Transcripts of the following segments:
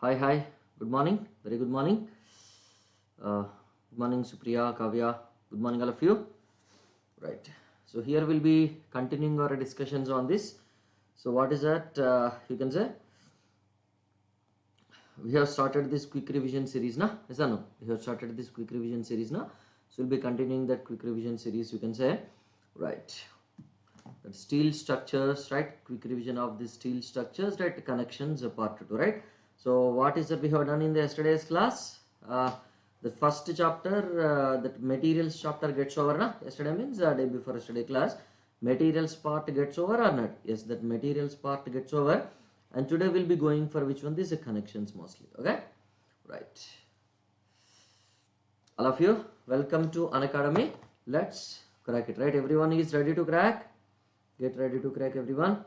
Hi, good morning, very good morning. Good morning, Supriya, Kavya, good morning, all of you. Right, so here we'll be continuing our discussions on this. So, what is that? You can say we have started this quick revision series, na? Yes or no? We have started this quick revision series, na? So, we'll be continuing that quick revision series, you can say, right? That steel structures, right? Quick revision of the steel structures, right? Connections, part 2, right? So what is that we have done in the yesterday's class? The first chapter, that materials chapter gets over, na? Yesterday means day before yesterday class. Materials part gets over or not? Yes, that materials part gets over. And today we'll be going for which one? These connections mostly. Okay, right. All of you, welcome to Unacademy. Let's crack it, right? Everyone is ready to crack. Get ready to crack, everyone.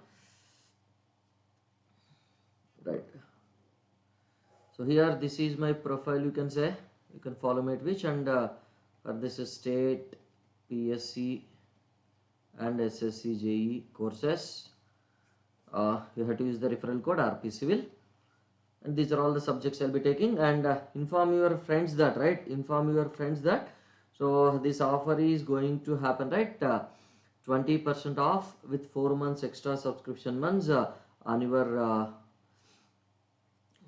Right. So here this is my profile, you can say. You can follow me at which, and for this is state, PSC and SSC JE courses. You have to use the referral code RP Civil, and these are all the subjects I'll be taking. And inform your friends that, right? Inform your friends that. So this offer is going to happen, right? 20% off with 4 months extra subscription months on your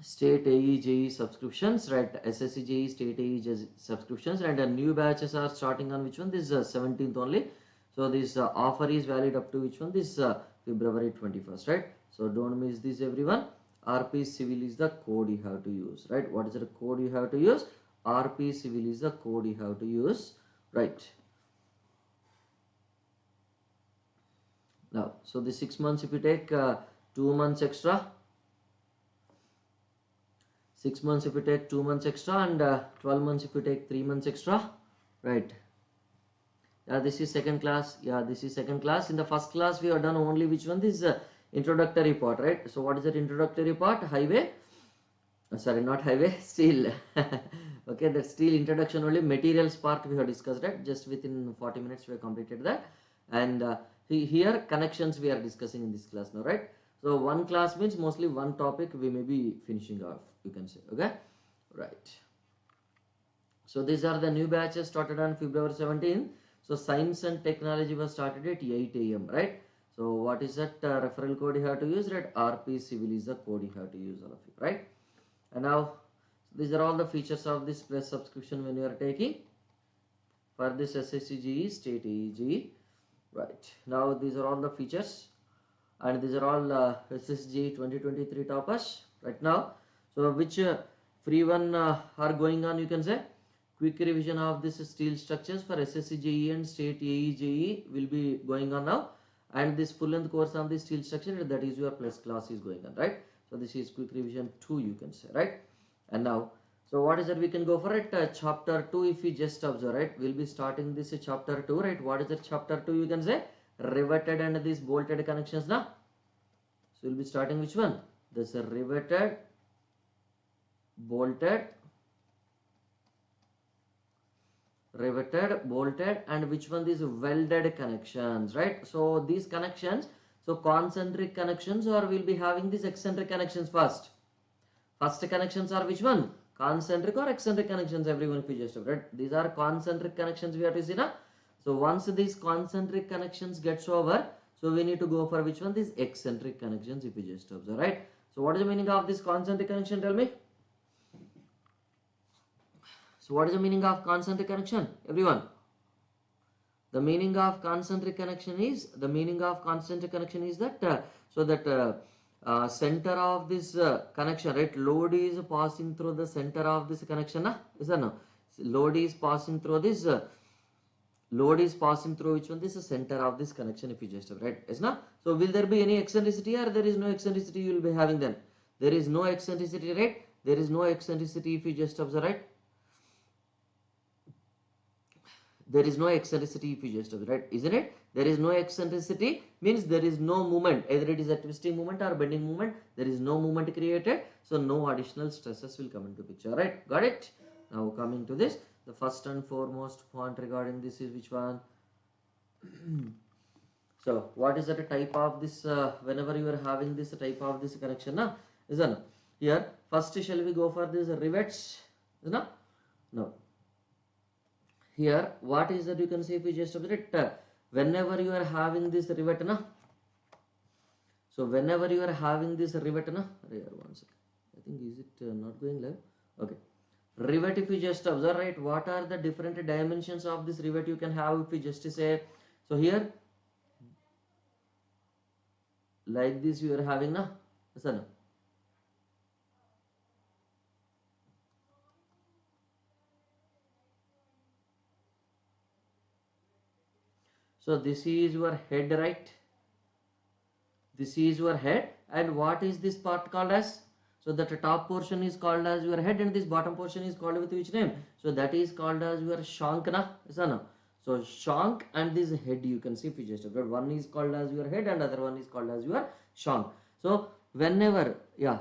state AE JE subscriptions, right? SSC JE state AE subscriptions, and new batches are starting on which one? This 17th only. So this offer is valid up to which one? This February 21st, right? So don't miss this, everyone. RP Civil is the code you have to use, right? What is the code you have to use? RP Civil is the code you have to use, right? Now, so the 6 months, if you take 2 months extra, 6 months if you take 2 months extra, and 12 months if you take 3 months extra, right? Yeah, this is second class. Yeah, this is second class. In the first class we have done only which one? This introductory part, right? So what is that introductory part? Highway, sorry, not highway, steel. Okay, that steel introduction only. Materials part we have discussed, right? Just within 40 minutes we have completed that. And here connections we are discussing in this class now, right? So one class means mostly one topic we may be finishing off, you can say. Okay, right. So these are the new batches started on February 17th. So science and technology was started at 8 a.m. right? So what is that referral code you have to use? Right, RP Civil is the code you have to use, all of you, right? And now these are all the features of this plus subscription when you are taking for this SSC JE state AEG, right? Now these are all the features, and these are all SSG 2023 toppers right now. So which free one are going on, you can say. Quick revision of this steel structures for SSC JE and state AE will be going on now, and this full length course on the steel structure, that is your plus class, is going on, right? So this is quick revision 2, you can say, right? And now, so what is that we can go for it? Chapter 2, if we just observe, right? We'll be starting this chapter 2, right? What is it? Chapter 2, you can say riveted and these bolted connections now. So we'll be starting which one? This riveted, bolted, bolted, and which one? These welded connections, right? So these connections, so concentric connections, or we'll be having these eccentric connections first. First connections are which one? Concentric or eccentric connections, everyone, if you just right? These are concentric connections we have to see now. So once these concentric connections gets over, so we need to go for which one? These eccentric connections, if you just observe, right? So what is the meaning of this concentric connection? Tell me. So what is the meaning of concentric connection, everyone? The meaning of concentric connection is that so that center of this connection, right? Load is passing through the center of this connection, is or no? Load is passing through this. Load is passing through which one? This is center of this connection, if you just have, right? Is not? So will there be any eccentricity, or there is no eccentricity you will be having then? There is no eccentricity, right? There is no eccentricity if you just observe, right? There is no eccentricity if you just observe, right? Isn't it? There is no eccentricity means there is no movement, either it is a twisting movement or bending movement. There is no movement created, so no additional stresses will come into picture, right? Got it? Now coming to this, the first and foremost point regarding this is which one? So what is that type of this whenever you are having this type of this connection, isn't? Here first shall we go for this rivets, no? No. Here what is that, you can see if we just observe it, whenever you are having this rivet, na, so whenever you are having this rivet, na, here one second, I think is it not going live? Okay, rivet, if you just observe, right, what are the different dimensions of this rivet you can have if we just say, so here like this you are having, na, yes or no? So this is your head, right? This is your head, and what is this part called as? So that top portion is called as your head, and this bottom portion is called with which name? So that is called as your shank, na? Yes or no? So shank and this head, you can see if you just observe, one is called as your head and other one is called as your shank. So whenever, yeah,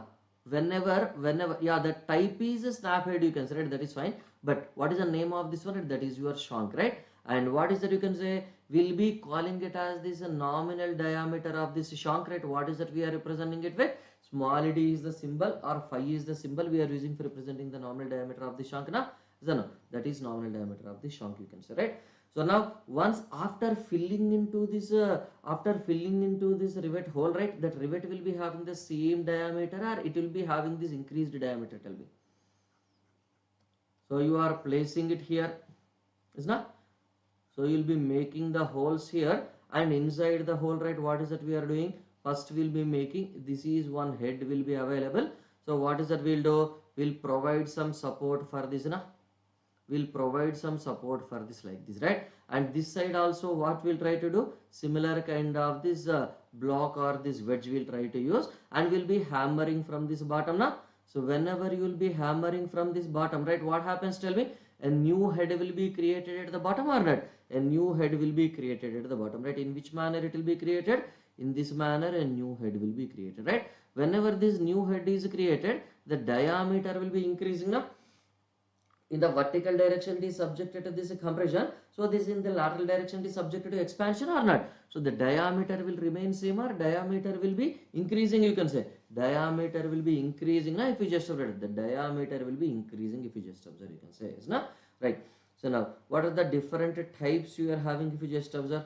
whenever, yeah, the type is a snap head, you can say, right? That is fine. But what is the name of this one? That is your shank, right? And what is that, you can say, we'll be calling it as this nominal diameter of this shank, right? What is that we are representing it with? Small d is the symbol or phi is the symbol we are using for representing the nominal diameter of the shank, na? So no, that is nominal diameter of the shank, you can say, right? So now once after filling into this rivet hole, right, that rivet will be having the same diameter or it will be having this increased diameter, tell me. So you are placing it here, is not? So you will be making the holes here, and inside the hole, right, what is that we are doing? First we will be making, this is one head will be available. So what is that we will do? We will provide some support for this, na? Will provide some support for this like this, right? And this side also what we'll try to do, similar kind of this block or this wedge we'll try to use, and we'll be hammering from this bottom, now. So whenever you will be hammering from this bottom, right, what happens, tell me? A new head will be created at the bottom or not? A new head will be created at the bottom, right? In which manner it will be created? In this manner a new head will be created, right? Whenever this new head is created, the diameter will be increasing up. In the vertical direction it is subjected to this compression, so this in the lateral direction is subjected to expansion or not? So the diameter will remain same or diameter will be increasing, you can say. Diameter will be increasing, now if you just observe, the diameter will be increasing if you just observe, you can say, is not right? So now what are the different types you are having if you just observe?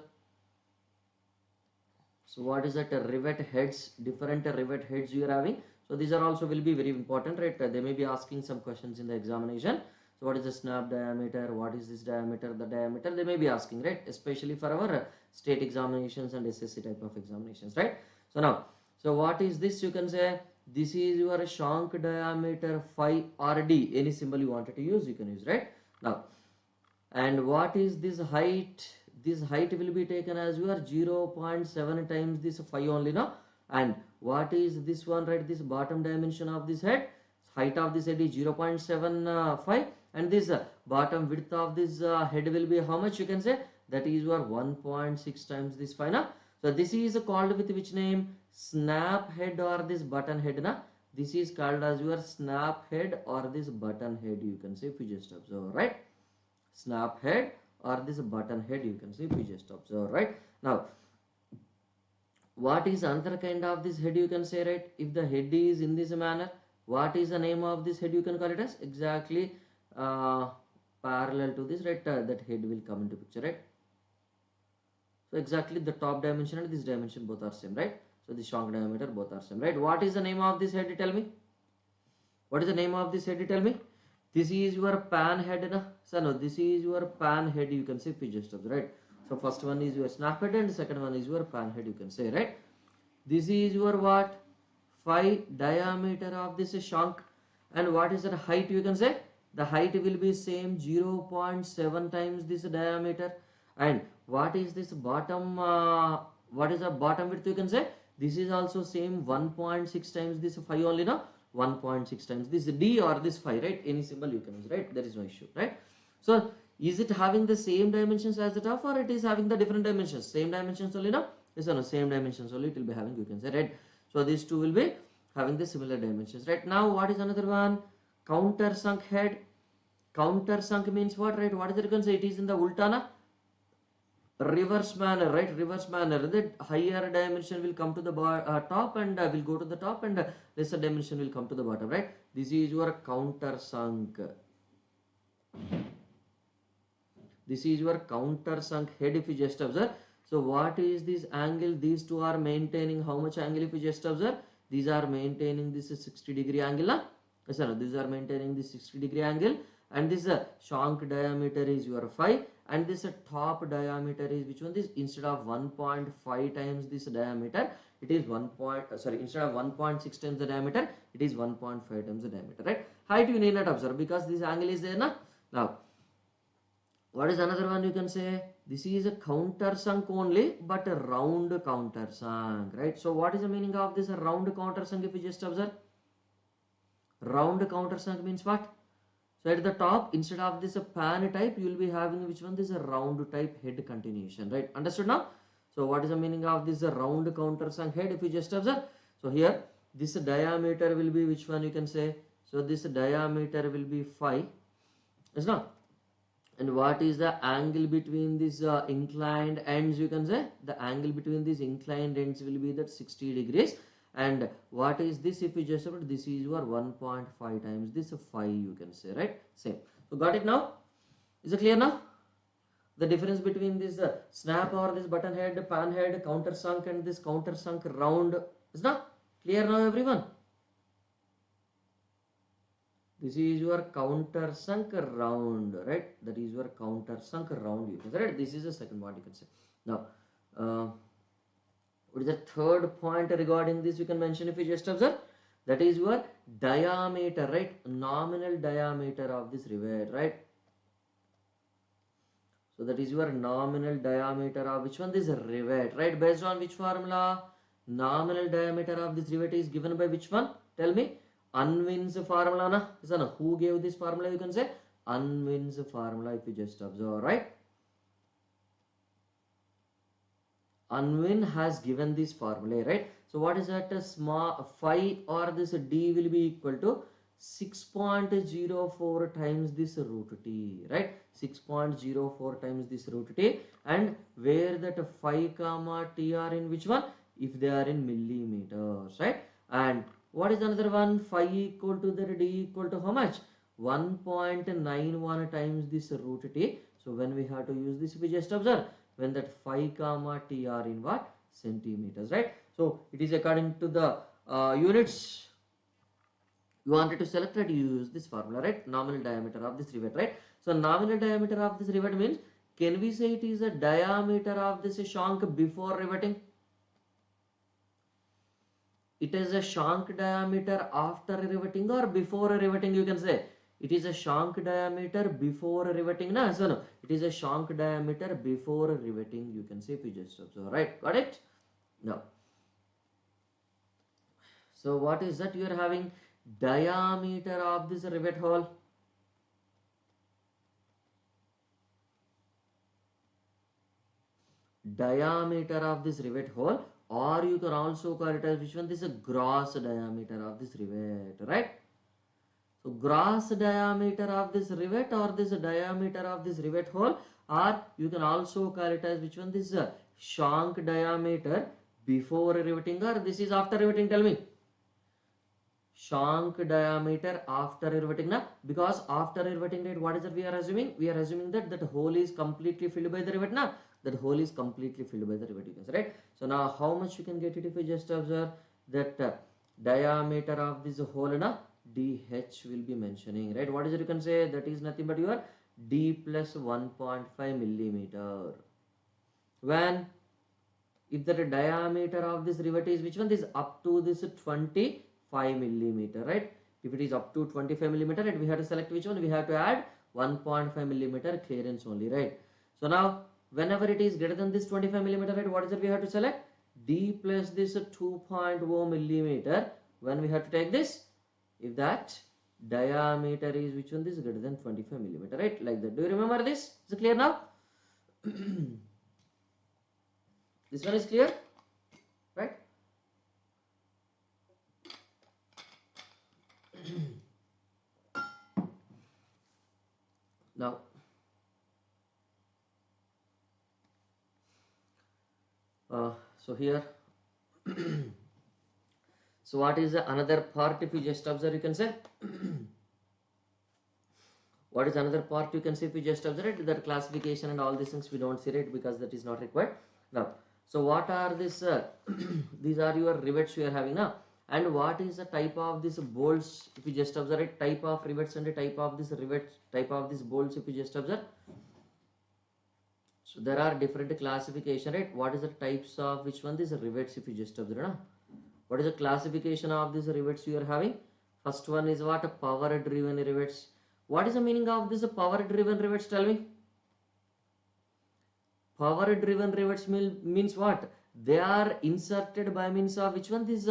So what is that? Rivet heads, different rivet heads you are having. So these are also will be very important, right? They may be asking some questions in the examination. So what is the snap diameter? What is this diameter? The diameter they may be asking, right? Especially for our state examinations and SSC type of examinations, right? So now, so what is this? You can say this is your shank diameter phi or d. Any symbol you wanted to use, you can use, right? Now, and what is this height? This height will be taken as your 0.7 times this phi only, now. And what is this one, right? This bottom dimension of this head, height of this head is 0.75, and this bottom width of this head will be how much, you can say? That is your 1.6 times this phi, na? So this is called with which name? Snap head or this button head, na? This is called as your snap head or this button head, you can say, if you just observe, right? Snap head or this button head, you can see if you just observe, right? Now what is another kind of this head, you can say, right? If the head is in this manner, what is the name of this head, you can call it as? Exactly parallel to this, right? That head will come into picture, right? So exactly the top dimension and this dimension both are same, right? So the shank diameter both are same, right? What is the name of this head, tell me? What is the name of this head, tell me? This is your pan head, na? So no, this is your pan head, you can say, if you just observe, right? So first one is your snap head and second one is your pan head, you can say, right? This is your what? Phi diameter of this shank, and what is the height, you can say? The height will be same 0.7 times this diameter. And what is this bottom? What is the bottom width, you can say? This is also same 1.6 times this phi only, now. 1.6 times this d or this phi, right? Any symbol you can use, right? There is no issue, right? So is it having the same dimensions as the top, or it is having the different dimensions? Same dimensions only, no? Yes or no? Same dimensions only it will be having, you can say, right? So these two will be having the similar dimensions, right? Now what is another one? Countersunk head. Countersunk means what, right? What is it, you can say? It is in the ultana. reverse manner, right? Reverse manner, the higher dimension will come to the top and will go to the top, and lesser dimension will come to the bottom, right? This is your countersunk. This is your countersunk head if you just observe. So what is this angle? These two are maintaining how much angle if you just observe? These are maintaining this 60-degree angle. Yes, sir. These are maintaining this 60-degree angle, and this shank diameter is your 5, and this top diameter is which one? This, instead of 1.5 times this diameter, it is instead of 1.6 times the diameter, it is 1.5 times the diameter, right? Height you need not observe because this angle is there na. Now what is another one you can say? This is a countersunk only, but a round countersunk, right? So what is the meaning of this round countersunk if you just observe? Round countersunk means what? So at the top, instead of this pan type, you will be having which one? This is a round type head continuation, right? Understood now? So what is the meaning of this round countersunk head if you just observe? So here, this diameter will be which one you can say? So this diameter will be 5, is not? And what is the angle between these inclined ends you can say? The angle between these inclined ends will be that 60 degrees. And what is this if you just about? This is your 1.5 times this 5 you can say, right? Same. So got it now? Is it clear now? The difference between this snap or this button head, pan head, countersunk and this countersunk round is not clear now everyone? This is your countersunk round, right? That is your countersunk round, you can say, right? This is the second one you can say. Now, what is the third point regarding this you can mention if you just observe? That is your diameter, right? Nominal diameter of this rivet, right? So that is your nominal diameter of which one? This rivet, right? Based on which formula? Nominal diameter of this rivet is given by which one? Tell me. Unwin's formula, na? Is na? Who gave this formula? You can say Unwin's formula if you just observe, right? Unwin has given this formula, right? So what is that? Small phi or this d will be equal to 6.04 times this root t, right? 6.04 times this root t, and where that phi comma t are in which one? If they are in millimeters, right? And what is another one? Phi equal to the d equal to how much? 1.91 times this root t. So when we have to use this, we just observe when that phi comma t are in what? Centimeters, right? So it is according to the units you wanted to select, right? You use this formula, right? Nominal diameter of this rivet, right? So nominal diameter of this rivet means, can we say it is a diameter of this shank before riveting? It is a shank diameter after riveting or before riveting, you can say. It is a shank diameter before riveting, na? So no, it is a shank diameter before riveting, you can say if you just observe, right? Got it? Now, so what is that you are having? Diameter of this rivet hole. Diameter of this rivet hole, or you can also call it as which one? This is a gross diameter of this rivet, right? So gross diameter of this rivet or this diameter of this rivet hole, or you can also call it as which one? This is a shank diameter before riveting, or this is after riveting, tell me. Shank diameter after riveting, na? Because after riveting, right, what is that we are assuming? We are assuming that that hole is completely filled by the rivet, na? That hole is completely filled by the rivet, you can say, right? So now how much you can get it if you just observe that diameter of this hole, na? DH will be mentioning, right? What is it you can say? That is nothing but your D plus 1.5 millimeter. When if the diameter of this rivet is which one? This up to this 25 millimeter, right? If it is up to 25 millimeter, right, we have to select which one? We have to add 1.5 millimeter clearance only, right? So now whenever it is greater than this 25 millimeter, right, what is it we have to select? D plus this 2.0 millimeter when we have to take this, if that diameter is which one? This is greater than 25 millimeter, right? Like that. Do you remember this? Is it clear now? This one is clear, right? Now So here so what is the another part? If you just observe, you can say what is another part, you can see if you just observe it, that classification and all these things we don't see it because that is not required now. So what are this these are your rivets you are having now, and what is the type of this bolts? If you just observe it, type of rivets and the type of this rivets, type of this bolts, if you just observe, so there are different classification, right? What is the types of which one these rivets, if you just observe now? What is the classification of these rivets you are having? First one is what? Power driven rivets. What is the meaning of this power driven rivets? Tell me. Power driven rivets means what? They are inserted by means of which one? This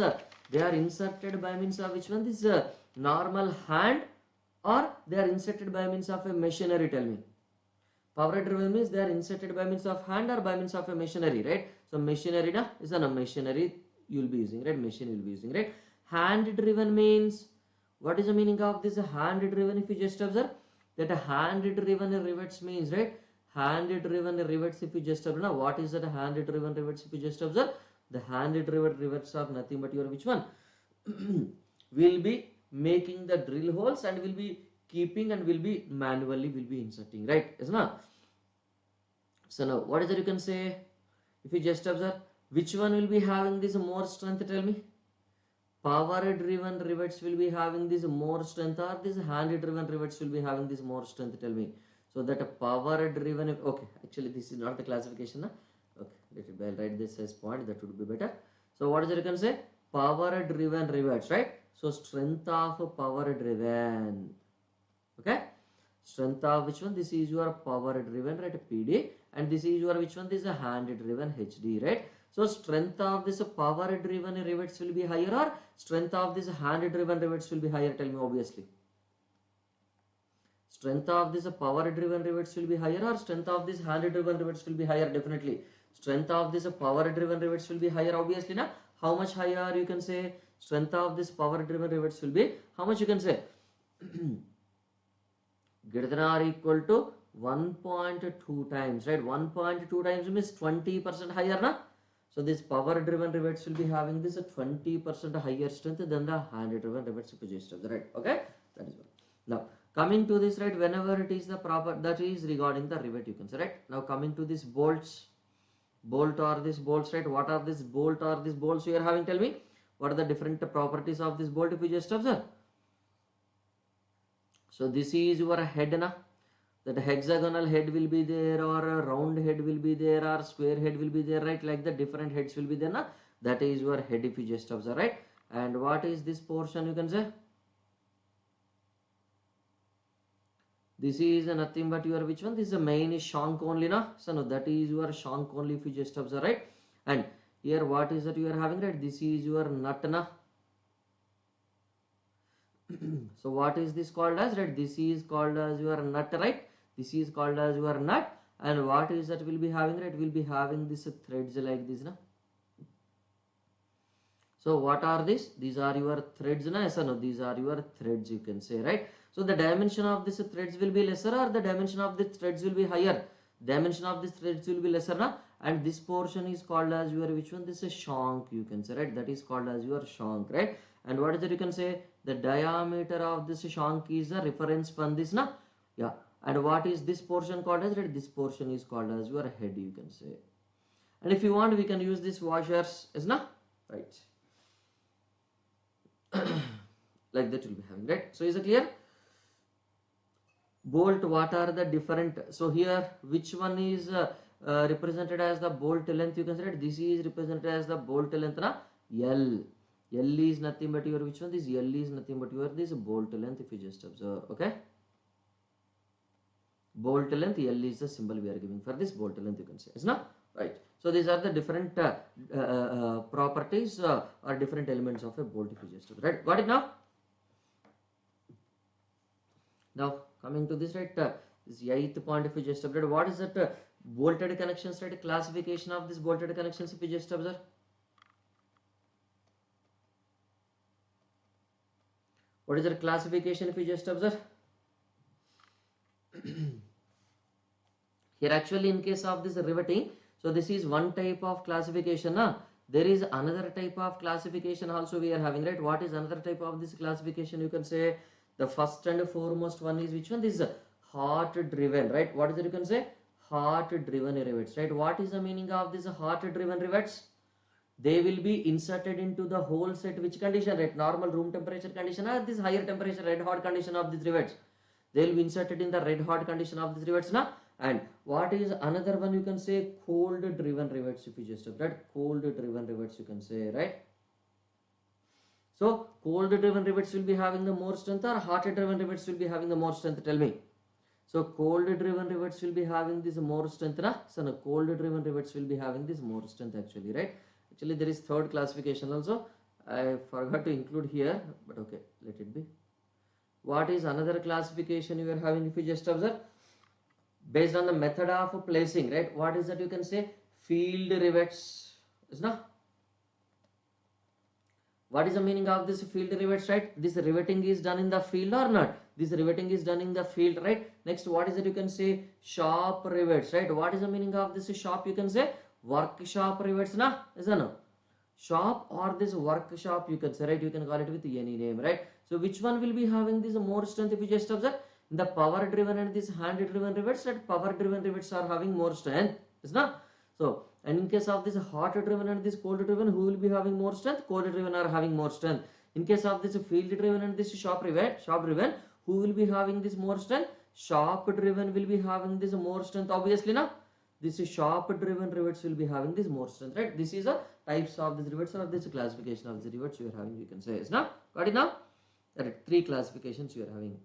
they are inserted by means of which one? This normal hand, or they are inserted by means of a machinery? Tell me. Power driven means they are inserted by means of hand or by means of a machinery, right? So machinery na is a machinery you will be using, right? Machine you will be using, right? Hand driven means, what is the meaning of this hand driven? If you just observe that a hand driven rivets means, right? Hand driven rivets, if you just observe now, what is that hand driven rivets? If you just observe, the hand driven rivets are nothing but your which one? Will be making the drill holes and will be keeping and will be manually will be inserting, right? Isn't it? So now what is that you can say? If you just observe, which one will be having this more strength? Tell me. Power driven rivets will be having this more strength, or this hand driven rivets will be having this more strength? Tell me. So that a power driven, okay, actually this is not the classification. Okay, let it be, I'll write this as point, that would be better. So what is it you can say? Power driven rivets, right? So strength of power driven, okay, strength of which one? This is your power driven, right? PD, and this is your which one? This is a hand driven HD, right? So strength of this power driven rivets will be higher, or strength of this hand driven rivets will be higher? Tell me. Obviously strength of this power driven rivets will be higher, or strength of this hand driven rivets will be higher? Definitely strength of this power driven rivets will be higher, obviously na. How much higher? You can say strength of this power driven rivets will be how much? You can say greater than or equal to 1.2 times, right? 1.2 times means 20% higher na. So this power driven rivets will be having this 20% higher strength than the hand driven rivets, if you just observe, right? Okay, that is one. Now coming to this, right, whenever it is the proper, that is regarding the rivet, you can say, right? Now coming to this bolts, bolt or this bolts, right? What are this bolt or this bolts you are having? Tell me. What are the different properties of this bolt, if you just observe? So this is your head na, that hexagonal head will be there, or a round head will be there, or square head will be there, right? Like the different heads will be there na, that is your head, if you just observe, right? And what is this portion? You can say this is nothing but your which one? This is a main is shank only na. So no, that is your shank only, if you just observe, right? And here what is that you are having, right? This is your nut na. So what is this called as, right? This is called as your nut, right? This is called as your nut. And what is that will be having, right? Will be having this threads like this na. So what are these? These are your threads na. Yes or no? These are your threads, you can say, right? So the dimension of this threads will be lesser, or the dimension of the threads will be higher? Dimension of this threads will be lesser na. And this portion is called as your which one? This is shank, you can say, right? That is called as your shank, right? And what is that you can say? The diameter of this shank is a reference from this na. Yeah. And what is this portion called as, right? This portion is called as your head, you can say. And if you want, we can use this washers, is na, right? Like that will be having, right? So is it clear? Bolt, what are the different? So here which one is represented as the bolt length? You can say, right? This is represented as the bolt length na. L is nothing but your which one? This L is nothing but your this bolt length, if you just observe, okay? Bolt length, L is the symbol we are giving for this bolt length, you can say, is not right? So these are the different properties or different elements of a bolt, if you just observe, right? Got it now? Now coming to this, right, this eighth point, if you just observe, what is that bolted connections, right? Classification of this bolted connections, if you just observe. What is the classification, if you just observe? Here actually in case of this riveting, So this is one type of classification. There is another type of classification also we are having, right? What is another type of this classification? You can say the first and foremost one is which one? This is heart driven, right? What is it? You can say heart driven rivets, right? What is the meaning of this heart driven rivets? They will be inserted into the hole set which condition, right? Normal room temperature condition or this higher temperature red hot condition of these rivets. They will be inserted in the red hot condition of these rivets now. And what is another one? You can say cold driven rivets. If you just have that cold driven rivets, you can say, right? So cold driven rivets will be having the more strength, or hot driven rivets will be having the more strength? Tell me. So cold driven rivets will be having this more strength, na? So no, cold driven rivets will be having this more strength actually, right? Actually there is third classification also. I forgot to include here, but okay, let it be. What is another classification you are having? If you just observe, based on the method of placing, right? What is that? You can say field rivets, is not? What is the meaning of this field rivets, right? This riveting is done in the field or not? This riveting is done in the field, right? Next, what is it? You can say shop rivets, right? What is the meaning of this shop? You can say workshop rivets, na? Is that no? Shop or this workshop, you can say, right? You can call it with any name, right? So which one will be having this more strength? If you just observe, the power driven and this hand driven rivets, right? Power driven rivets are having more strength, is not? So, and in case of this hot driven and this cold driven, who will be having more strength? Cold driven are having more strength. In case of this field driven and this shop driven, who will be having this more strength? Shop driven will be having this more strength, obviously, na? This is shop driven rivets will be having this more strength, right? This is a types of these rivets, or this classification of the rivets you are having, you can say, is now. Got it now? There are three classifications you are having.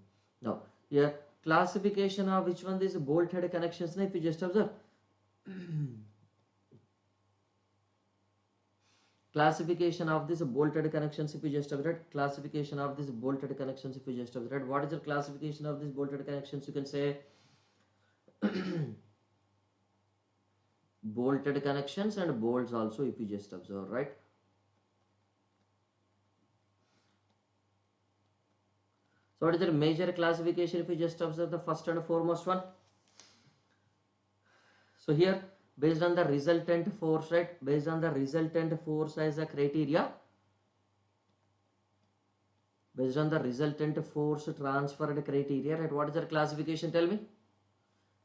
Now, here classification of which one? This bolt head connections, na? If you just observe. Classification of this bolted connections, if you just observe, classification of this bolted connections, if you just observe, what is the classification of this bolted connections? You can say bolted connections and bolts also, if you just observe, right? So what is the major classification? If you just observe the first and foremost one. So here, based on the resultant force, right? Based on the resultant force as a criteria, based on the resultant force transferred criteria, right? What is the classification? Tell me.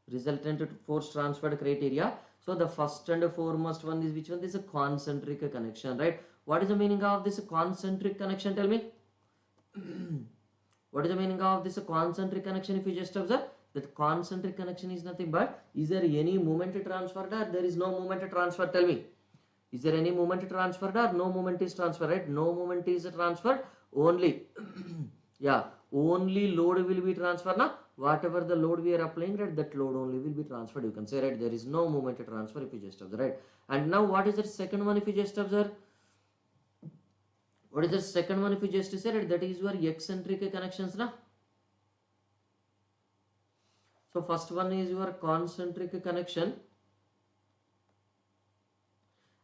Resultant force transferred criteria. So the first and foremost one is which one? This is a concentric connection, right? What is the meaning of this concentric connection? Tell me. What is the meaning of this concentric connection? If you just observe, that concentric connection is nothing but, is there any moment transferred or there is no moment transferred? Tell me. Is there any moment transferred or no moment is transferred, right? No moment is transferred, only yeah, only load will be transferred, na? Whatever the load we are applying, right, that load only will be transferred, you can say, right? There is no moment transfer, if you just observe, right? And now what is the second one? If you just observe, what is the second one? If you just say, right, that is your eccentric connections, na? So first one is your concentric connection,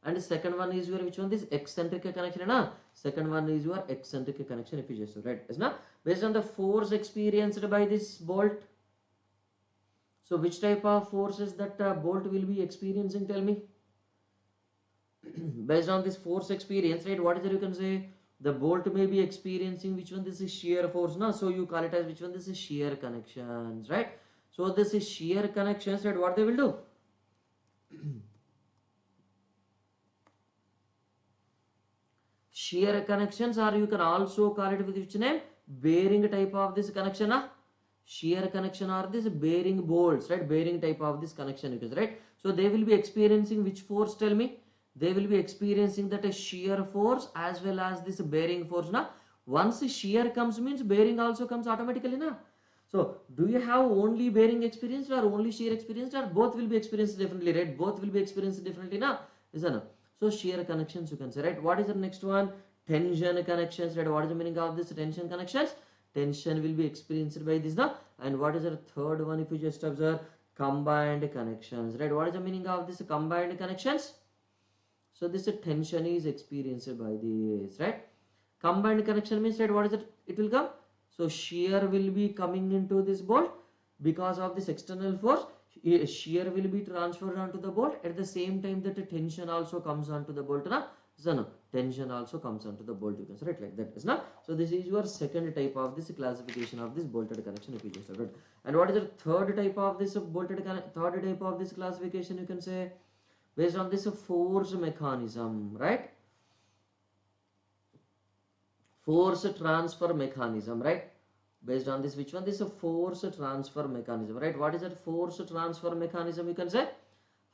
and second one is your which one? This eccentric connection, na? Second one is your eccentric connection, if you just right, is na? Based on the force experienced by this bolt. So which type of forces that bolt will be experiencing? Tell me. Based on this force experience, right? What is it? You can say the bolt may be experiencing which one? This is shear force, na? So you call it as which one? This is shear connections, right? So this is shear connections, right? What they will do? Shear connections, or you can also call it with which name? Bearing type of this connection, na? Shear connection or this bearing bolts, right? Bearing type of this connection, you can say, right? So they will be experiencing which force? Tell me. They will be experiencing that a shear force as well as this bearing force, na? Once shear comes means bearing also comes automatically, na? So do you have only bearing experience or only shear experience, or both will be experienced differently, right? Both will be experienced differently, na? Is that no? So shear connections, you can say, right? What is the next one? Tension connections, right? What is the meaning of this tension connections? Tension will be experienced by this, na? And what is the third one? If you just observe, combined connections, right? What is the meaning of this combined connections? So this tension is experienced by this, right? Combined connection means, right, what is it? It will come. So shear will be coming into this bolt because of this external force. shear will be transferred onto the bolt. At the same time that tension also comes onto the bolt na. So no, tension also comes onto the bolt, you can say, right, like that is not. So this is your second type of this classification of this bolted connection if you just have it. And what is the third type of this classification, you can say, based on this force mechanism, right? Force transfer mechanism, right? Based on this, which one? This is a force transfer mechanism, right? What is that force transfer mechanism, you can say?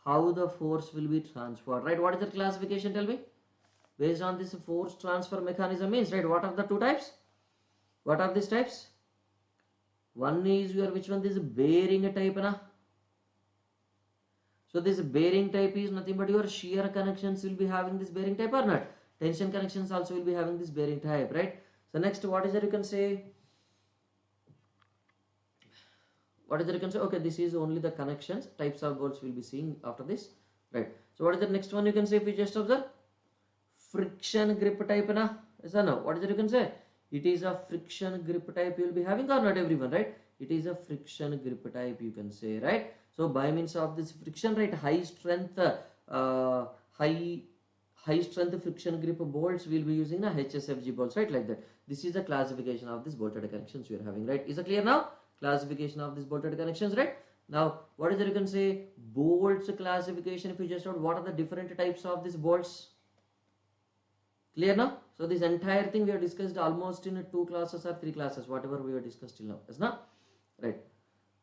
How the force will be transferred, right? What is the classification, tell me? Based on this force transfer mechanism means, right, what are the two types? What are these types? One is your, which one? This bearing type na. So this bearing type is nothing but your shear connections will be having this bearing type or not? Tension connections also will be having this bearing type, right? So next, what is that, you can say? What is that, you can say? Okay, this is only the connections. Types of bolts we'll be seeing after this, right? So what is the next one, you can say, if you just observe? Friction grip type na. Yes or no? What is it, you can say? It is a friction grip type you will be having, or not everyone, right? It is a friction grip type, you can say, right? So by means of this friction, right, high strength friction grip bolts will be using a HSFG bolts, right, like that. This is the classification of this bolted connections you are having, right? Is it clear now? Classification of this bolted connections, right? Now what is it, you can say? Bolts classification, if you just note, what are the different types of these bolts? Clear now? So this entire thing we have discussed almost in 2 classes or 3 classes, whatever we have discussed till now. Yes, now? Right.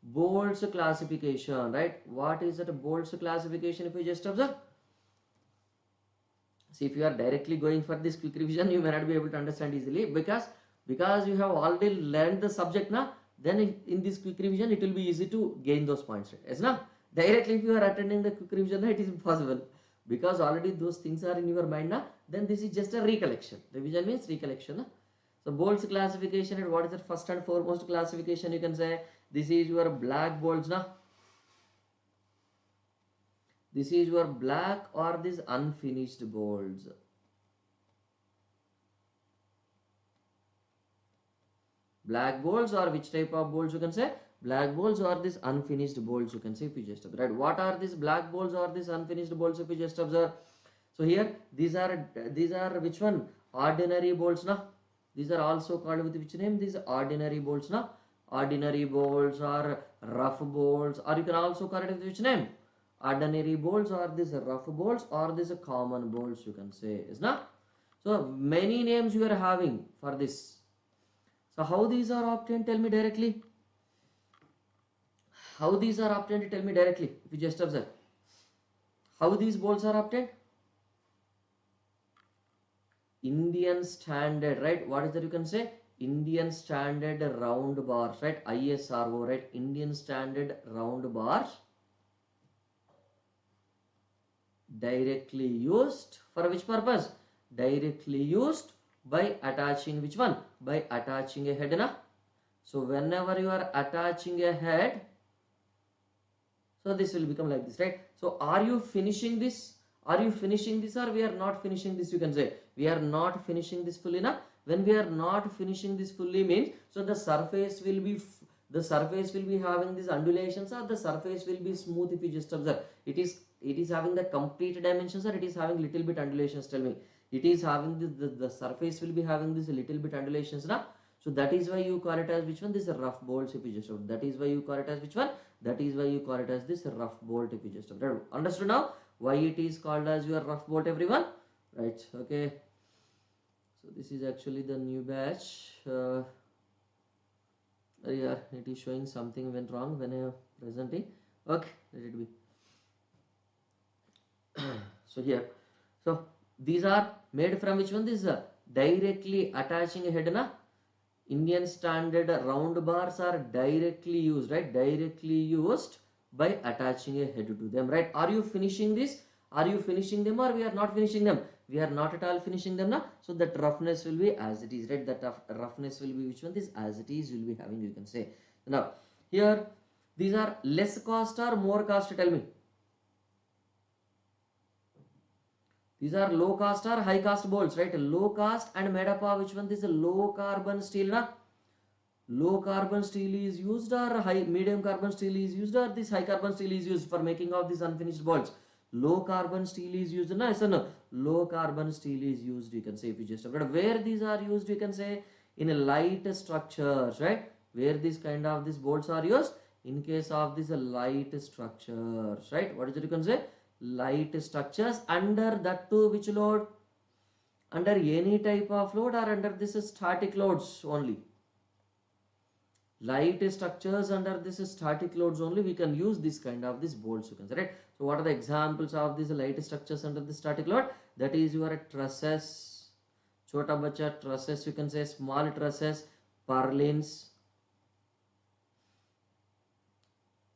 Bolts classification, right? What is that bolts classification, if you just observe? See, if you are directly going for this quick revision, you may not be able to understand easily, because you have already learned the subject now. Then in this quick revision, it will be easy to gain those points. Right? Yes, now? Directly if you are attending the quick revision, it is impossible, because already those things are in your mind now. Then this is just a recollection. Revision means recollection. Na? So bolts classification, and what is the first and foremost classification, you can say? This is your black bolts now. This is your black or this unfinished bolts. Black bolts, or which type of bolts, you can say? Black bolts or this unfinished bolts, you can say, if you just observe. Right? What are these black bolts or this unfinished bolts, if you just observe? So here these are which one? Ordinary bolts na. These are also called with which name? These ordinary bolts na. Ordinary bolts or rough bolts, or you can also call it with which name? Ordinary bolts or this rough bolts or this common bolts, you can say, is not. So many names you are having for this. So how these are obtained, tell me directly. How these are obtained, tell me directly, if you just observe. How these bolts are obtained? Indian standard, right? What is that, you can say? Indian standard round bars, right? ISRO, right? Indian standard round bars directly used for which purpose? Directly used by attaching which one? By attaching a head na. So whenever you are attaching a head, so this will become like this, right? So are you finishing this? Are you finishing this, or we are not finishing this, you can say? We are not finishing this fully na. When we are not finishing this fully means, so the surface will be having these undulations, or the surface will be smooth, if you just observe. It is having the complete dimensions, or it is having little bit undulations, tell me. It is having the surface will be having this little bit undulations na. So that is why you call it as which one? This rough bolts, if you just observe. That is why you call it as which one? That is why you call it as this rough bolt, if you just observe. Understood now why it is called as your rough bolt, everyone? Right, okay. So this is actually the new batch. Yeah, it is showing something went wrong when I am presenting. Okay, let it be. So here, so these are made from which one? This directly attaching a head na. Indian standard round bars are directly used, right? Directly used by attaching a head to them, right? Are you finishing this? Are you finishing them, or we are not finishing them? We are not at all finishing them now. So that roughness will be as it is, right? That roughness will be which one? This as it is will be having, you can say. Now here these are less cost or more cost, tell me. These are low cost or high cost bolts, right? Low cost and made up of which one? This is low carbon steel na. low carbon steel is used, or high medium carbon steel is used, or this high carbon steel is used for making of these unfinished bolts? Low carbon steel is used. No, yes or no? Low carbon steel is used, you can say, if you just but where these are used, you can say in a light structures, right? Where these kind of these bolts are used? In case of these light structures, right? What is it you can say? Light structures under that to which load? Under any type of load or under this static loads only? Light structures under this static loads only we can use this kind of this bolts, you can say, right? So what are the examples of these light structures under the static load? That is your trusses, chota bacha trusses, you can say, small trusses, purlins,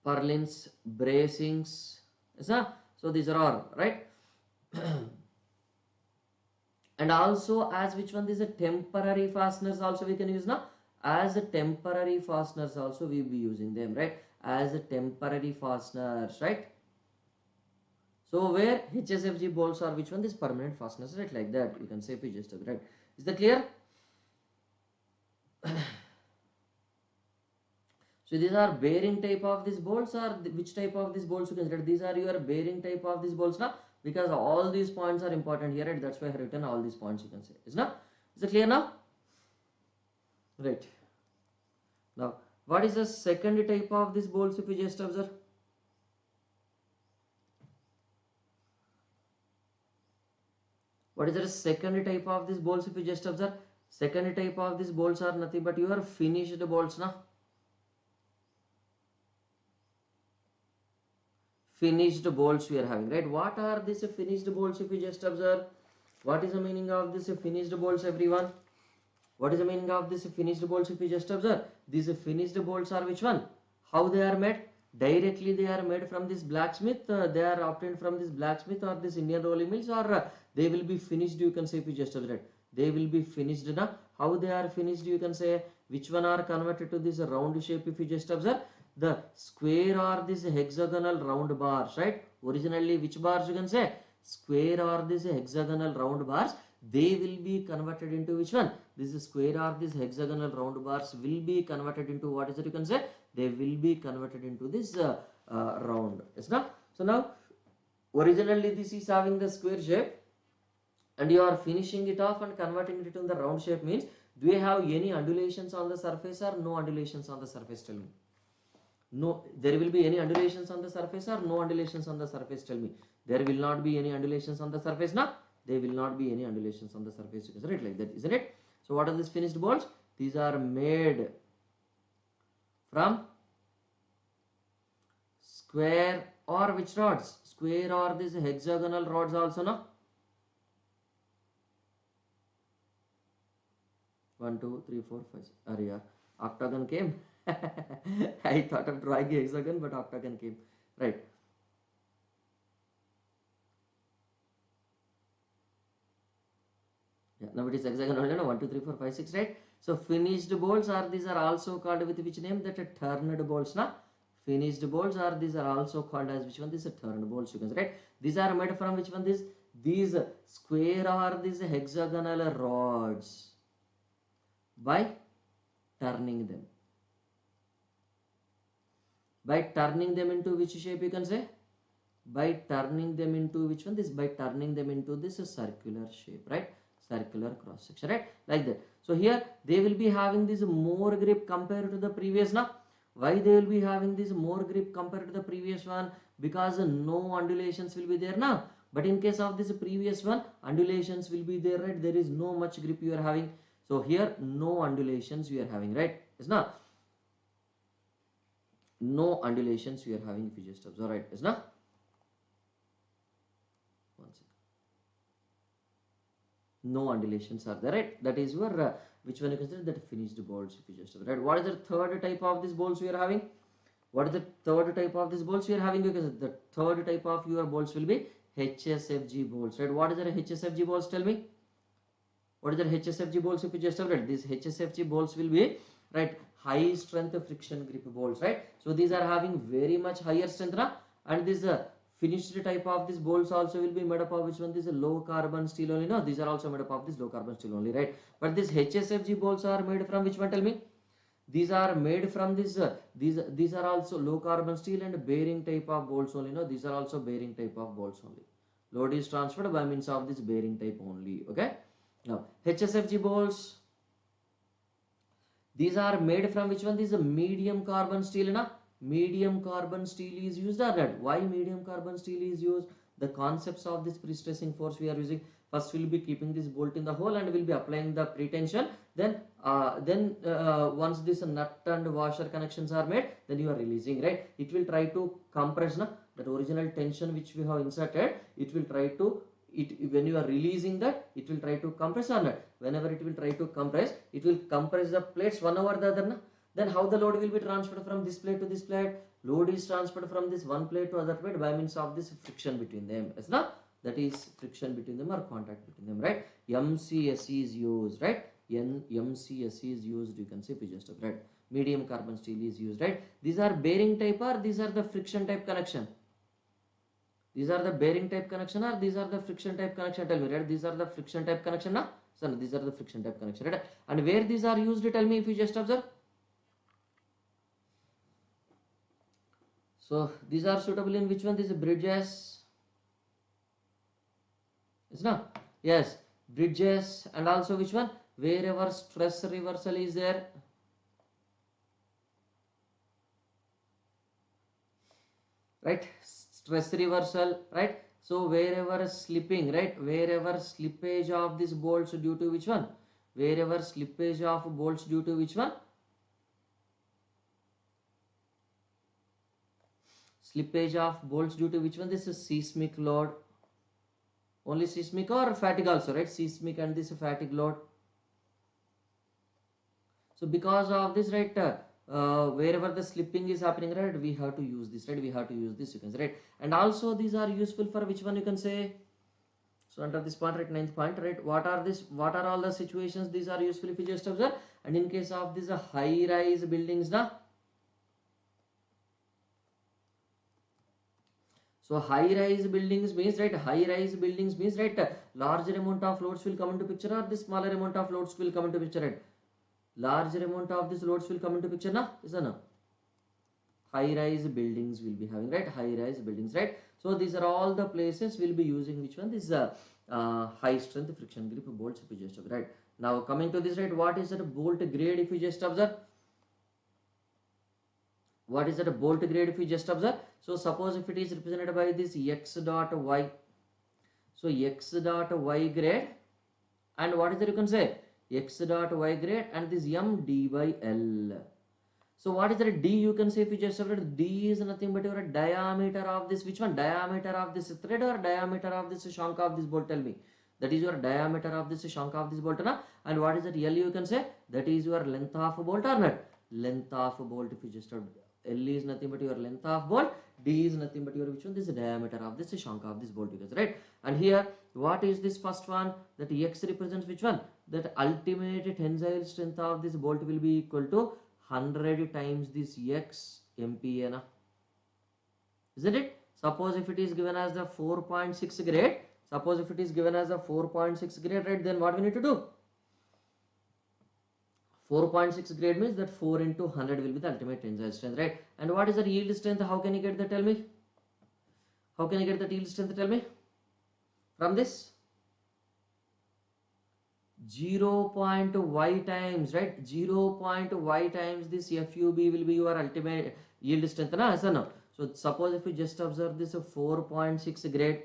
bracings, yes, sir? So these are all right. And also as which one, this is a temporary fasteners also we can use now. As a temporary fasteners also we will be using them, right? As a temporary fasteners, right? So where HSFG bolts are which one? This permanent fasteners, right? Like that you can say, if you just right. Is that clear? So these are bearing type of these bolts, or which type of these bolts you consider? These are your bearing type of these bolts now, because all these points are important here, right? That's why I have written all these points, you can say. Is it clear now? Right. Now, what is the second type of these bolts, if you just observe? What is the second type of these bolts, if you just observe? Second type of these bolts are nothing but your finished bolts now. Finished bolts we are having, right? What are these finished bolts, if you just observe? What is the meaning of this finished bolts, everyone? What is the meaning of this finished bolts, if you just observe? These finished bolts are which one? How they are made? Directly they are made from this blacksmith, they are obtained from this blacksmith or this Indian rolling mills, or they will be finished, you can say, if you just observe. They will be finished now. How they are finished, you can say, which one are converted to this round shape, if you just observe? The square or this hexagonal round bars, right? Originally which bars, you can say? Square or this hexagonal round bars, they will be converted into which one? This square or this hexagonal round bars will be converted into, what is it you can say? They will be converted into this round. Yes, now? So now originally this is having the square shape, and you are finishing it off and converting it into the round shape, means do you have any undulations on the surface or no undulations on the surface? Tell me. No, there will be any undulations on the surface or no undulations on the surface? Tell me. There will not be any undulations on the surface now. There will not be any undulations on the surface, you can say, right? Like that, isn't it? So what are these finished bolts? These are made from square or which rods? Square or these hexagonal rods also, no? 1, 2, 3, 4, 5. Arya, octagon came. I thought of drawing a hexagon, but octagon came. Right. Yeah, now it is hexagon only, no? 1, 2, 3, 4, 5, 6, right? So finished bolts are, these are also called with which name? That turned bolts, na? Finished bolts are, these are also called as which one? These are turned bolts, you can say, right? These are made from which one? These square or these hexagonal rods by turning them. By turning them into which shape, you can say? By turning them into which one? This, by turning them into this circular shape, right? Circular cross section, right? Like that. So here they will be having this more grip compared to the previous now. Why they will be having this more grip compared to the previous one? Because no undulations will be there now. But in case of this previous one, undulations will be there, right? There is no much grip you are having. So here no undulations you are having, right? Yes, now no undulations you are having, if you just observe, right? Yes, now. No undulations are there, right? That is your which one you consider that finished bolts, if you just right. What is the third type of these bolts we are having? What is the third type of these bolts we are having? Because the third type of your bolts will be HSFG bolts, right? What is the HSFG bolts? Tell me. What is the HSFG bolts, if you just right? These HSFG bolts will be, right, high strength friction grip bolts, right? So these are having very much higher strength now, and this finished type of these bolts also will be made up of which one? This is low carbon steel only. No, these are also made up of this low carbon steel only, right? But these HSFG bolts are made from which one? Tell me. These are made from this these are also low carbon steel and bearing type of bolts only. No, these are also bearing type of bolts only. Load is transferred by means of this bearing type only. Okay. Now HSFG bolts, these are made from which one? This is a medium carbon steel. Na? Medium carbon steel is used or not? Why medium carbon steel is used? The concepts of this pre-stressing force we are using. First we will be keeping this bolt in the hole and we will be applying the pre-tension. Then once this nut and washer connections are made, then you are releasing, right? It will try to compress na? That original tension which we have inserted. It will try to when you are releasing that, it will try to compress or not. Whenever it will try to compress, it will compress the plates one over the other. Na? Then how the load will be transferred from this plate to this plate? Load is transferred from this one plate to other plate by means of this friction between them. Yes, na? That is friction between them or contact between them, right? MCSE is used, right? MCSE is used, you can say just right? Medium carbon steel is used, right? These are bearing type or these are the friction type connection? These are the bearing type connection or these are the friction type connection? Tell me, right? These are the friction type connection, na? So these are the friction type connection, right? And where these are used, tell me if you just observe. So these are suitable in which one? These bridges. Is no? Yes, bridges, and also which one? Wherever stress reversal is there. Right? Stress reversal, right? So wherever slipping, right? Wherever slippage of this bolts due to which one? Wherever slippage of bolts due to which one? Slippage of bolts due to which one? This is seismic load. Only seismic or fatigue also, right? Seismic and this fatigue load. So because of this, right, wherever the slipping is happening, right, we have to use this, right? We have to use this, you can say, right? And also these are useful for which one, you can say? So under this point, right, 9th point, right, what are all the situations these are useful if you just observe? And in case of these high rise buildings, na? So high rise buildings means, right, larger amount of loads will come into picture or the smaller amount of loads will come into picture, right? Larger amount of these loads will come into picture, na? Is that no? High rise buildings will be having, right? High rise buildings, right? So these are all the places we'll be using which one? This high strength friction grip bolts if you just observe, right? Now coming to this, right, what is that bolt grade if you just observe? What is that bolt grade if you just observe? So suppose if it is represented by this x dot y. So x dot y grade, and what is that you can say? X dot y grade and this m d by L. So what is that d you can say if you just separate? D is nothing but your diameter of this, which one? Diameter of this thread or diameter of this shank of this bolt, tell me. That is your diameter of this shank of this bolt, na? And what is that L you can say? That is your length of bolt or not? Length of bolt if you just L is nothing but your length of bolt, D is nothing but your which one? This is diameter of this shank of this bolt, you can say, right? And here what is this first one? That X represents which one? That ultimate tensile strength of this bolt will be equal to 100 times this X MPa, na? Isn't it? Suppose if it is given as the 4.6 grade, suppose if it is given as a 4.6 grade, right, then what we need to do? 4.6 grade means that 4 into 100 will be the ultimate tensile strength, right? And what is the yield strength? How can you get that? Tell me. How can you get the yield strength? Tell me. From this 0.y times, right? 0.y times this FUB will be your ultimate yield strength, na? So no. So suppose if you just observe this 4.6 grade,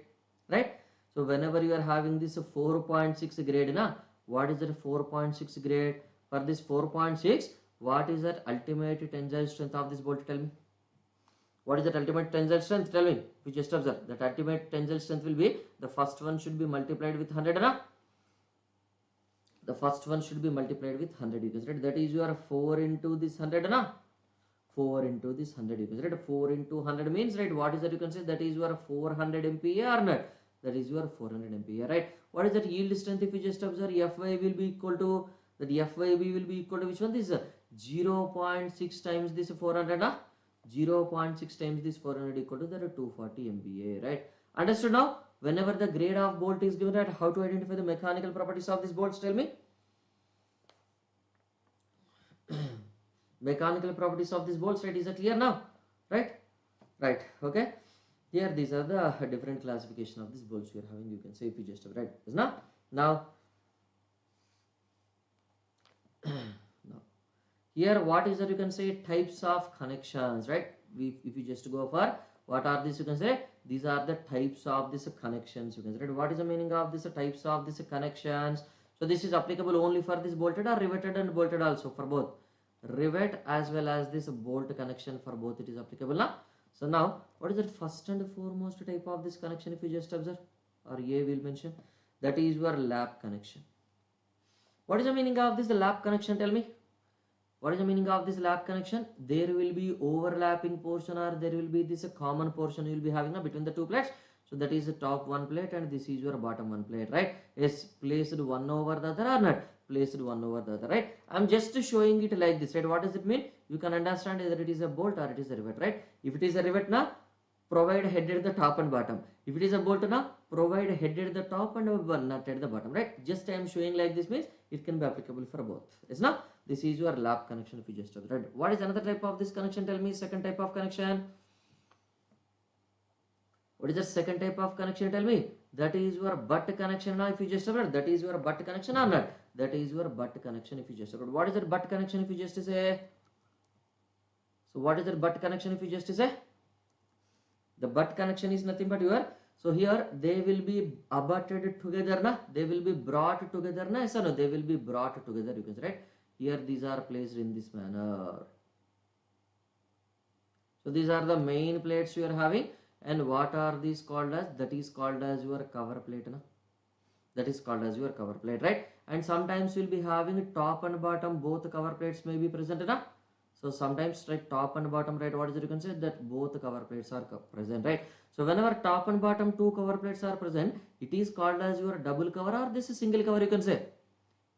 right? So whenever you are having this 4.6 grade, na, what is that 4.6 grade? For this 4.6, what is that ultimate tensile strength of this bolt? Tell me. What is that ultimate tensile strength? Tell me. If you just observe, that ultimate tensile strength will be, the first one should be multiplied with 100, na? The first one should be multiplied with 100, you can say, right? That is your 4 into this 100, na? 4 into this 100, you can say, right? 4 into 100 means, right, what is that you can say? That is your 400 MPa or not? That is your 400 MPa, right? What is that yield strength if you just observe? Fy will be equal to, that FYB will be equal to which one? This 0.6 times this 400, na? 0.6 times this 400 equal to that 240 MPa, right? Understood now? Whenever the grade of bolt is given, right, how to identify the mechanical properties of this bolts? Tell me. Mechanical properties of these bolts, right? Is it clear now? Right? Right. Okay. Here these are the different classification of these bolts we are having. You can say if you just right. Is not now. Now here what is that you can say types of connections, right? If you just go for what are these, you can say these are the types of these connections, you can say, right? What is the meaning of these types of these connections? So this is applicable only for this bolted or riveted and bolted also, for both rivet as well as this bolt connection, for both it is applicable now. So now what is the first and foremost type of this connection, if you just observe, or A will mention, that is your lap connection. What is the meaning of this lap connection? Tell me. What is the meaning of this lap connection? There will be overlapping portion, or there will be this common portion you will be having between the two plates. So that is the top one plate and this is your bottom one plate, right? Is placed one over the other or not? Placed one over the other, right? I'm just showing it like this, right? What does it mean? You can understand whether it is a bolt or it is a rivet, right? If it is a rivet now, provide head at the top and bottom. If it is a bolt now, provide head at the top and one nut at the bottom, right? Just I am showing like this means it can be applicable for both. Is now this is your lap connection, if you just read. What is another type of this connection? Tell me. Second type of connection. What is the second type of connection? Tell me. That is your butt connection. Now if you just read, that is your butt connection or not? That is your butt connection, if you just read. What is that butt connection, if you just say? So what is that butt connection, if you just say? The butt connection is nothing but your, so here they will be abutted together, na? They will be brought together, na? Yes or no? They will be brought together, you can say, right? Here these are placed in this manner. So these are the main plates you are having, and what are these called as? That is called as your cover plate, na? That is called as your cover plate, right? And sometimes you will be having top and bottom, both cover plates may be present, na? So sometimes right top and bottom, right, what is it you can say? That both cover plates are present, right? So whenever top and bottom two cover plates are present, it is called as your double cover, or this is single cover, you can say.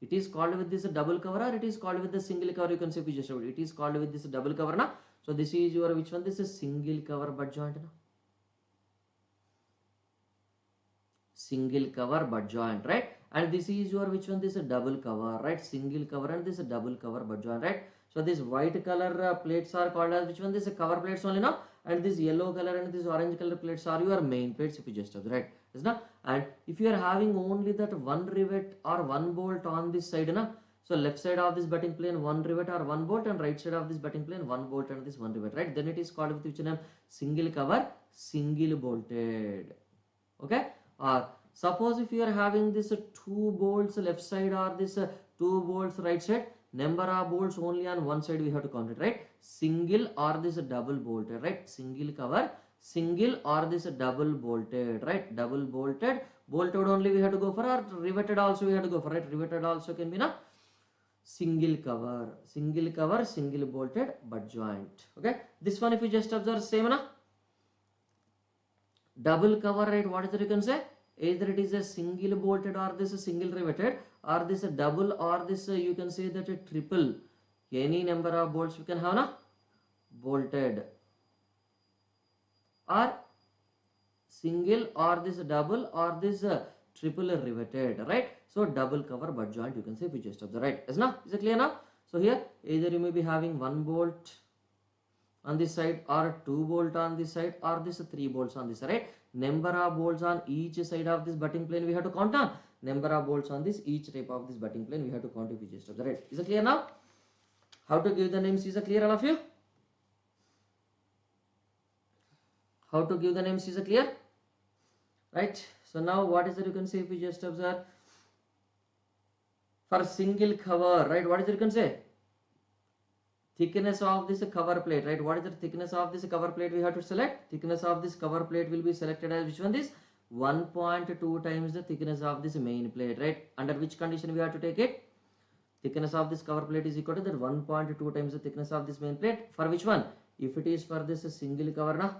It is called with this double cover, or it is called with the single cover, you can say. If you just it is called with this double cover, na? So this is your which one? This is single cover butt joint, na? Single cover butt joint, right? And this is your which one? This is double cover, right? Single cover and this is double cover butt joint, right? So these white color plates are called as which one? This is cover plates only now, and this yellow color and this orange color plates are your main plates, if you just observe, right? Is not? And if you are having only that one rivet or one bolt on this side, na? So left side of this butting plane one rivet or one bolt, and right side of this butting plane one bolt and this one rivet, right? Then it is called with which name? Single cover, single bolted. Okay? Or suppose if you are having this two bolts left side or this two bolts right side, number of bolts only on one side we have to count it, right? Single or this double bolted, right? Single cover, single or this double bolted, right? Double bolted, bolted only we have to go for, or riveted also we have to go for, right? Riveted also can be na single cover, single bolted butt joint. Okay, this one if you just observe same na double cover, right? What is it you can say? Either it is a single bolted or this is single riveted, or this a double, or this you can say that a triple. Any number of bolts you can have na bolted, or single, or this double, or this triple riveted, right? So double cover butt joint you can say, if you just observe, right? Is now, is it clear now? So here either you may be having one bolt on this side, or two bolt on this side, or this three bolts on this side, right? Number of bolts on each side of this butting plane we have to count on. Number of bolts on this each type of this butting plane we have to count, if you just observe, right? Is it clear now? How to give the names, is it clear all of you? How to give the names, is it clear? Right? So now what is it you can say, if you just observe? For single cover, right? What is it you can say? Thickness of this cover plate, right? What is the thickness of this cover plate we have to select? Thickness of this cover plate will be selected as which one? This 1.2 times the thickness of this main plate, right? Under which condition we have to take it? Thickness of this cover plate is equal to that 1.2 times the thickness of this main plate. For which one? If it is for this single cover, na?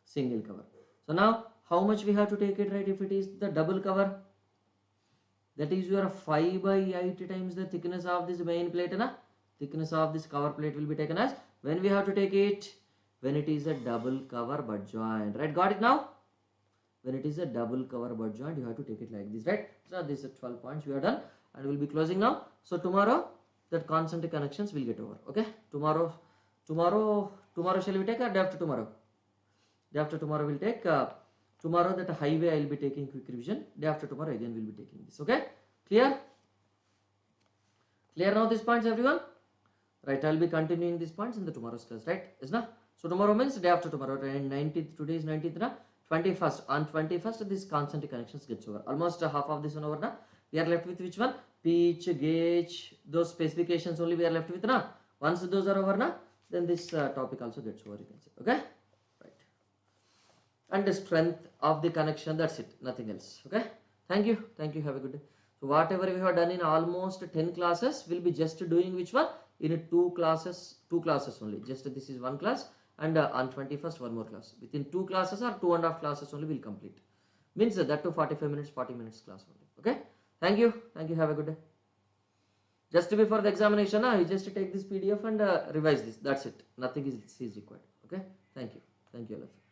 Single cover. So now how much we have to take it, right? If it is the double cover, that is your 5 by 8 times the thickness of this main plate, na? Thickness of this cover plate will be taken as, when we have to take it? When it is a double cover butt joint, right? Got it now? When it is a double cover butt joint, you have to take it like this, right? So this is 12 points we are done, and we'll be closing now. So tomorrow that concentric connections will get over. Okay, tomorrow shall we take, or day after tomorrow? Day after tomorrow we'll take. Tomorrow that highway I will be taking quick revision. Day after tomorrow again we'll be taking this. Okay, clear? Clear now these points, everyone? Right, I will be continuing these points in the tomorrow's class, right? Is na? So tomorrow means day after tomorrow, right? 19th, today is 19th, na? 21st. On 21st, this concentric connections gets over. Almost half of this one over, na? We are left with which one? Pitch, gauge, those specifications only we are left with, na? Once those are over, na? Then this topic also gets over, you can say. Okay? Right. And the strength of the connection, that's it. Nothing else. Okay? Thank you. Thank you. Have a good day. So whatever we have done in almost 10 classes, we'll be just doing which one? In two classes only. Just this is one class, and on 21st one more class. Within 2 classes or 2.5 classes only will complete. Means that to 45 minutes, 40 minutes class only. Okay? Thank you. Thank you. Have a good day. Just before the examination, you just take this PDF and revise this. That's it. Nothing is required. Okay? Thank you. Thank you all of you.